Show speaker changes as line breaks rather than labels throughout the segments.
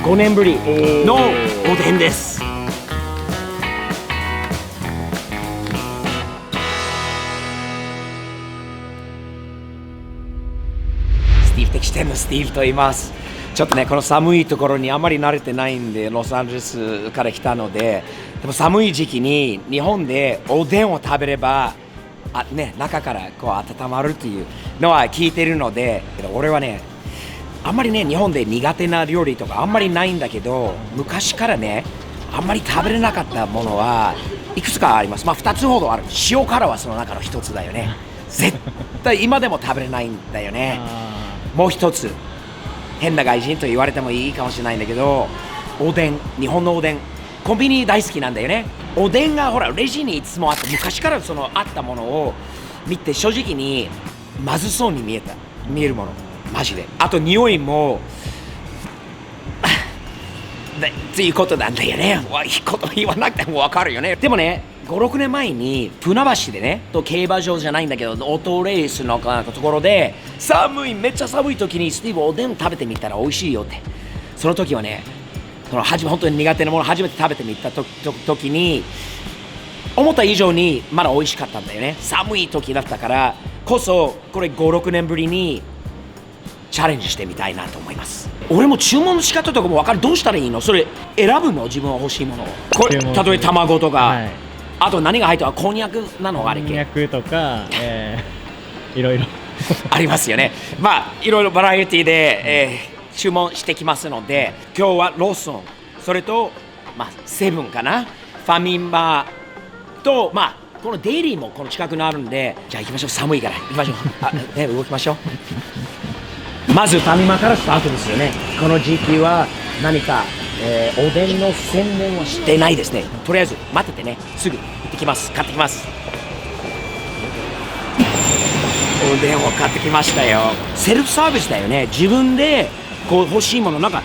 5年ぶりのおでんです。スティーブ的視点のスティーブと言います。ちょっとね、この寒いところにあまり慣れてないんで、ロサンゼルスから来たので、でも寒い時期に日本でおでんを食べれば中からこう温まるというのは聞いてるので、俺はね、あんまりね、日本で苦手な料理とかあんまりないんだけど、昔からね、あんまり食べれなかったものはいくつかあります。2つほどある。塩辛はその中の一つだよね。絶対今でも食べれないんだよね。もう一つ、変な外人と言われてもいいかもしれないんだけど、おでん、日本のおでん、コンビニ大好きなんだよね。おでんがほらレジにいつもあって、昔からそのあったものを見て正直にまずそうに見えるもの、マジで。あと匂いもっていうことなんだよね。いいこと言わなくても分かるよね。でもね、5、6年前に船橋でね、競馬場じゃないんだけど、オートレースのところでめっちゃ寒い時にスティーブおでん食べてみたら美味しいよって。その時はね、本当に苦手なもの初めて食べてみた時に思った以上にまだ美味しかったんだよね。寒い時だったからこそ、これ5、6年ぶりにチャレンジしてみたいなと思います。俺も注文の仕方とかも分かる。どうしたらいいの？それ選ぶの？自分は欲しいものを。これ例えば卵とか、はい、あと何が入ってる？こんにゃくなの？あれ系。
こんにゃくとか、いろいろ
ありますよね。いろいろバラエティで、注文してきますので、今日はローソン、それと、セブンかな、ファミマと、このデイリーもこの近くにあるんで、じゃあ行きましょう。寒いから行きましょう。動きましょう。まずファミマからスタートですよね。この時期は何か、おでんの宣伝はしてないですね。とりあえず待っててね。すぐ行ってきます。買ってきます。おでんを買ってきましたよ。セルフサービスだよね。自分でこう欲しいものなんか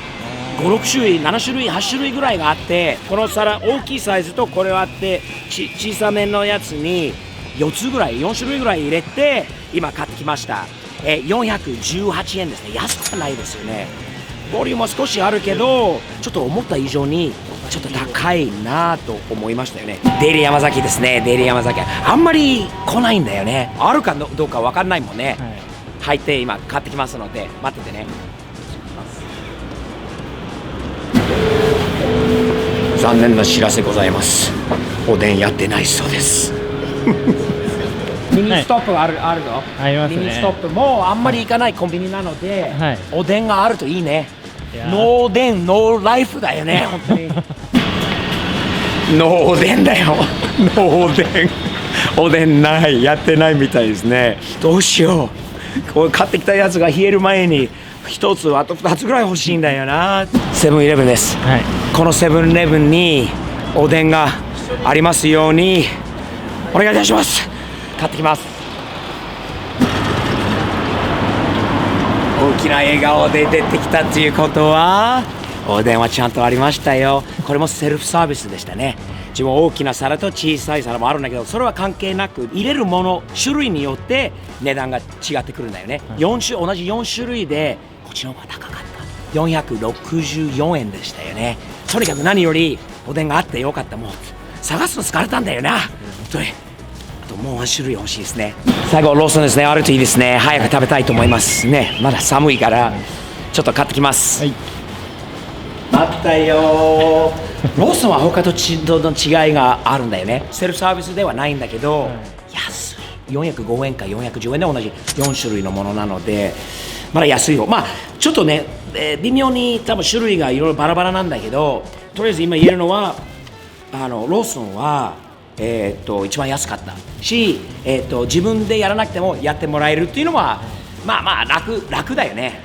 5、6種類、7種類、8種類ぐらいがあって、この皿大きいサイズとこれはあって、小さめのやつに4つぐらい、4種類ぐらい入れて今買ってきました。418円ですね。安くないですよね。ボリュームは少しあるけど、ちょっと思った以上にちょっと高いなと思いましたよね。デイリー山崎ですね。デイリー山崎あんまり来ないんだよね。あるかどうか分かんないもんね。入って今買ってきますので待っててね。残念な知らせございます。おでんやってないそうですミニストップあるの？
ありますね。
ミニストップもあんまり行かないコンビニなので、
はい、
おでんがあるといいね。ノーデンノーライフだよね。本当にノーおでんだよ。ノーおでんおでんない、やってないみたいですね。どうしよう。これ買ってきたやつが冷える前に1つあと2つぐらい欲しいんだよな。セブンイレブンです、はい、このセブンイレブンにおでんがありますようにお願いいたします。買ってきます。大きな笑顔で出てきたということはおでんはちゃんとありましたよ。これもセルフサービスでしたね。自分大きな皿と小さい皿もあるんだけど、それは関係なく入れるもの種類によって値段が違ってくるんだよね。同じ4種類でこっちの方が高かった。464円でしたよね。とにかく何よりおでんがあってよかった。もう探すの疲れたんだよな。本当にあともう1種類欲しいですね。最後ローソンですね。あるといいですね。早く食べたいと思いますね。まだ寒いからちょっと買ってきます、はい、待ったよ。ローソンは他との違いがあるんだよね。セルフサービスではないんだけど、安い。405円か410円で同じ4種類のものなのでまだ安い方。ちょっとね、微妙に多分種類がいろいろバラバラなんだけど、とりあえず今言えるのはローソンは一番安かったし、自分でやらなくてもやってもらえるっていうのは楽だよね。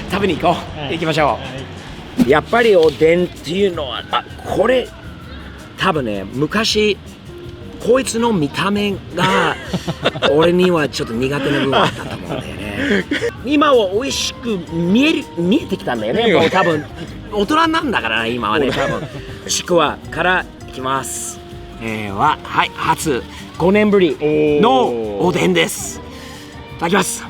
食べに行こう、行きましょう。やっぱりおでんっていうのはこれ多分ね、昔こいつの見た目が俺にはちょっと苦手な部分だったと思うんだよね。今は美味しく見えてきたんだよね。もう多分大人なんだから今はね。多分ちくわからいきます。はい、初5年ぶりのおでんです。いただきます。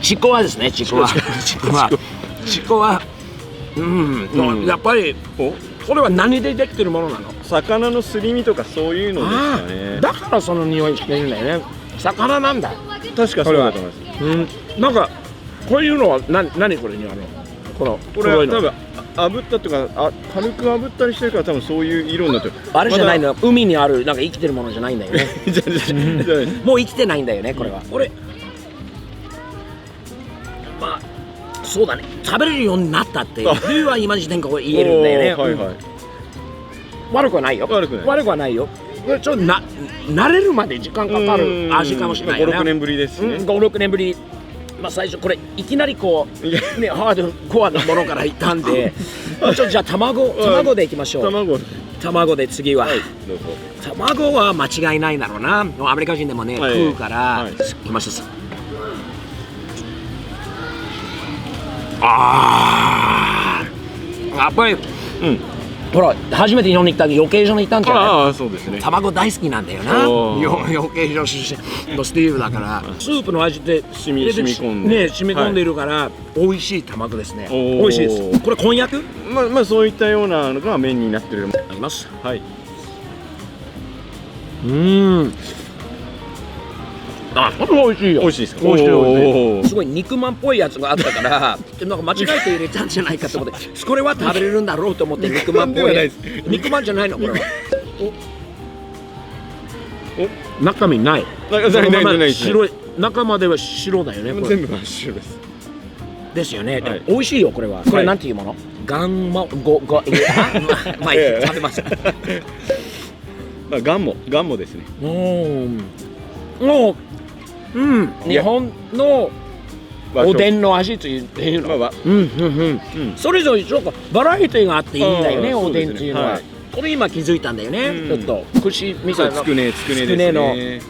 チコはですね、チコはやっぱりこれは何でできてるものなの？
魚のすり身とかそういうのですかね。
だからその匂いしてるんだよね。魚なんだ。
確かそうだと思います。
なんかこういうのは何これにこ
れは多分炙ったとか軽く炙ったりしてるから多分そういう色になってる。
あれじゃないの、海にあるなんか生きてるものじゃないんだよね。もう生きてないんだよね、これは。まあそうだね、食べれるようになったっていうは今時点から言えるんだよね。悪くはないよ。悪くはないよ。これちょっと慣れるまで時間かかる味かもしれないよね。
5、6年ぶりですね。
5、6年ぶり。まあ最初これいきなりこうねハードコアなものからいったんで、ちょっとじゃあ卵でいきましょう。卵で次は。卵は間違いないだろうな。アメリカ人でもね食うからいきましょう。やっぱりほら初めて日本に来た養鶏場に行ったんじゃない？
そうですね。
卵大好きなんだよな。養鶏場出身のスティーブだからスープの味って染み込んでいるから美味しい卵ですね。美味しいです。これこんにゃく？
まあそういったようなのが麺になってる
あります。
はい。
これ美味しいよ。
美味しいですか？
美味しい。すごい肉まんっぽいやつがあったから、なんか間違えて入れたんじゃないかと思って、これは食べれるんだろうと思って肉まんっぽい。肉まんじゃないのこれは。中身ない。
ない。
白い。中までは白だよね。
全部真っ白です。
ですよね。美味しいよこれは。これなんていうもの？ガンモまあ食べます。
ガンモですね。
日本のおでんの味というの。それぞれちょっとバラエティがあっていいんだよね、おでんっていうのは。これ今気づいたんだよね。ちょっと串みたいな
つくねですね。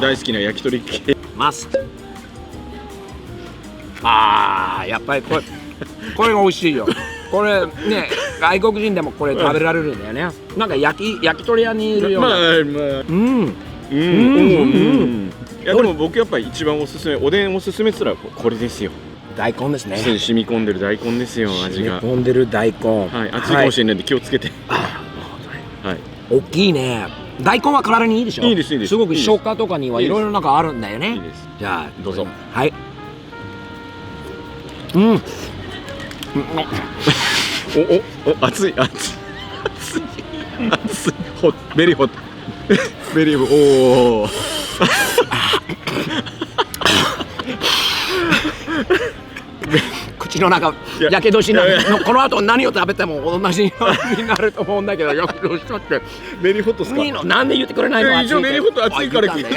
大好きな焼き鳥系。
やっぱりこれが美味しいよ。これね、外国人でもこれ食べられるんだよね。なんか焼き鳥屋にいるような。
いやでも僕やっぱり一番おすすめ、おでんおすすめって言ったらこれですよ。
大根ですね。
染み込んでる大根ですよ、味が。
染み込んでる大根。
熱いかもしれないんで気をつけて。
大きいね。大根は体にいいでしょ。
いいです。
すごく消化とかにはいろいろなんかあるんだよね。じゃあどうぞ。はい。
熱い。ベリーホット。おお。
口の中やけどしない。この後何を食べても同じになると思うんだけど、やけどしちゃって。
ベリーホットですか？
いいの？なんで言ってくれないの？
一応ベリーホット熱いから聞いて。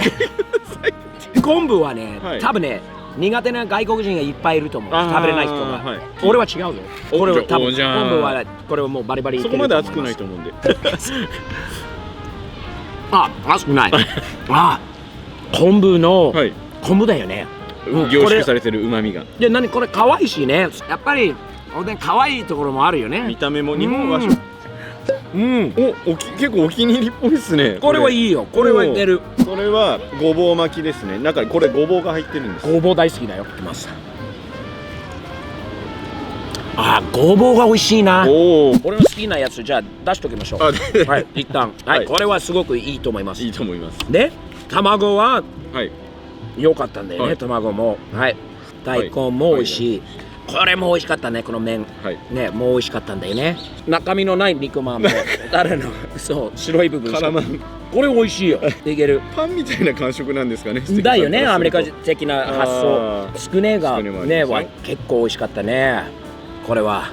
昆布はね、多分ね苦手な外国人がいっぱいいると思う。食べれない人が。俺は違うよ。これは多分昆布はこれはもうバリバリ。
そこまで熱くないと思うんで。
熱くない。昆布だよね。
凝縮されてる旨味が。
で、これ可愛いしね。やっぱりおでん可愛いところもあるよね。
見た目も日本和食。結構お気に入りっぽいですね。
これはいいよ。これはいける。
これはごぼう巻きですね。中にこれごぼうが入ってるんです。
ごぼう大好きだよ。いきます。ごぼうが美味しいな。俺の好きなやつじゃあ出しときましょう。はい、一旦。これはすごくいいと思います。
いいと思います。
で、卵は良かったんだよね。卵も。大根も美味しい。これも美味しかったね、この麺。ね、もう美味しかったんだよね。中身のない肉まんも、白い部分。これ美味しいよ。いける。
パンみたいな感触なんですかね。
だよね、アメリカ的な発想。つくねがね、結構美味しかったね。これは。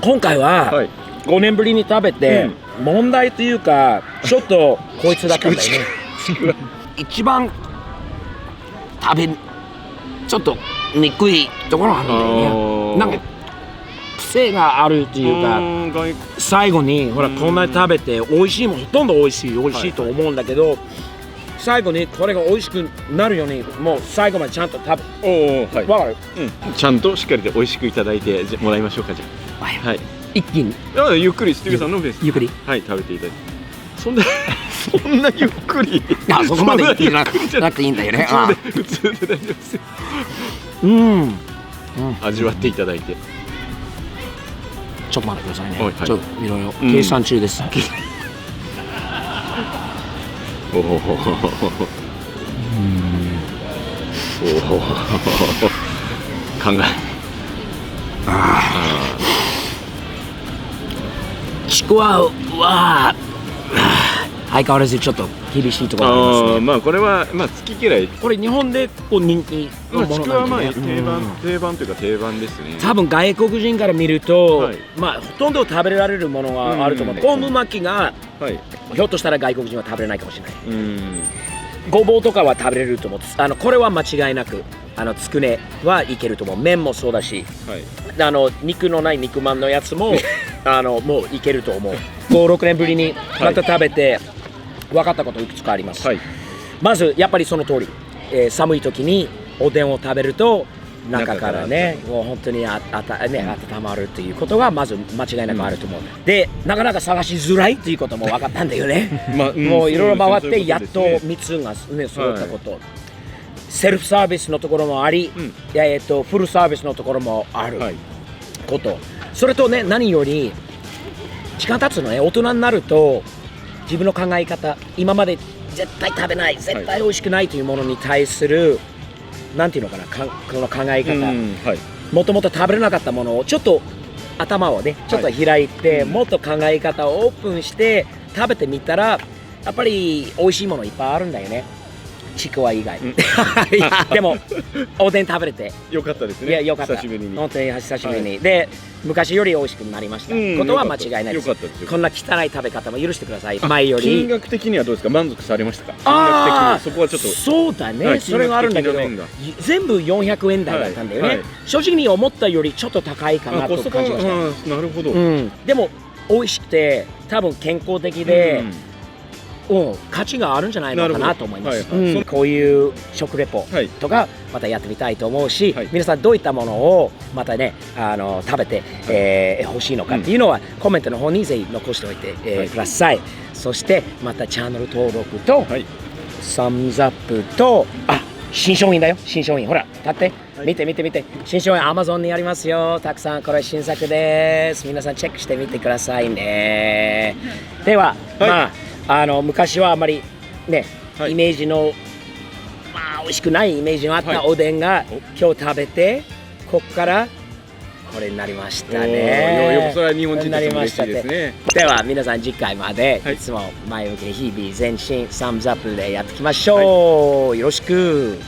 今回は5年ぶりに食べて問題というかちょっとこいつだったんだよね。一番ちょっとにくいところなんだよね。なんか癖があるっていうか、最後にほらこんなに食べて美味しいもんほとんど美味しいと思うんだけど、最後にこれが美味しくなるようにもう最後までちゃんと食べ。わかる？
ちゃんとしっかりと美味しくいただいてもらいましょうか。じゃあ。
一気に。
ゆっくりスティーブさんのペース。
ゆっくり。
食べていただいて。そんなそんなゆっくり
あ、そこまで言ってな
そんなゆっくりじゃ
なくていいんだよね。
普通で大丈夫ですよ。
うん
味わっていただいて。
ちょっと待ってくださいね、
はいはい
ちょっといろいろ計算中です、
おお。考え。
ちくわは相変わらずちょっと厳しいところがありますね。
まあこれはまあ好き嫌い。
これ日本でこう人気のも
ちくわはまあ
のなんで、
定番というか定番ですね。
多分外国人から見ると、
はい
まあほとんど食べられるものがあると思う。昆布巻きが
はい。
ひょっとしたら外国人は食べれないかもしれない。
うん。
ごぼうとかは食べれると思う。これは間違いなくつくねはいけると思う。麺もそうだし、
はい。
肉のない肉まんのやつももういけると思う。5、6年ぶりにまた食べて分かったこといくつかあります。
はい。
まずやっぱりその通り、寒い時におでんを食べると中からねもう本当に温まるということがまず間違いなくあると思う。でなかなか探しづらいということも分かったんだよね。
まあ
もういろいろ回ってやっと
そういうことですね
3つがね揃ったこと、セルフサービスのところもあり、フルサービスのところもある
はい。
こと、それとね何より時間経つのね、大人になると自分の考え方、今まで絶対食べない絶対美味しくないというものに対するなんていうのかな、この考え方、
はい。
もともと食べれなかったものをちょっと頭をねちょっと開いて、もっと考え方をオープンして食べてみたらやっぱり美味しいものいっぱいあるんだよね、ちくわ以外。いやでもおでん食べれて
よかったですね。
いやよかった、
久しぶりに。
本当に久しぶりに、で昔より美味しくなりましたことは間違いないです。
よかったですよ。
こんな汚い食べ方も許してください。前よ
金
り
額的にはどうですか、満足されましたか。
あー
金額的にそこはちょっと。
そうだね、
はい
それがあるんだけど
金額的な面が
全部400円台だったんだよね、
はいはい
正直に思ったよりちょっと高いかなと
コストパ
感じました。
なるほど。
でも美味しくて多分健康的で、価値があるんじゃないのかなと思います。こういう食レポとかまたやってみたいと思うし、皆さんどういったものをまたね食べて欲しいのかっていうのはコメントの方にぜひ残しておいてください。そしてまたチャンネル登録とサムズアップと新商品だよ、新商品。ほら立って見て見て見て、新商品 Amazon にありますよ、たくさん。これ新作です。皆さんチェックしてみてくださいね。では、昔はあまりね、イメージの美味しくないイメージのあったおでんが、今日食べてこっからこれになりましたね。
よくそれは日本人としても嬉しいですね。
では皆さん次回まで、いつも前向きに日々前進サムズアップでやっていきましょう。よろしく。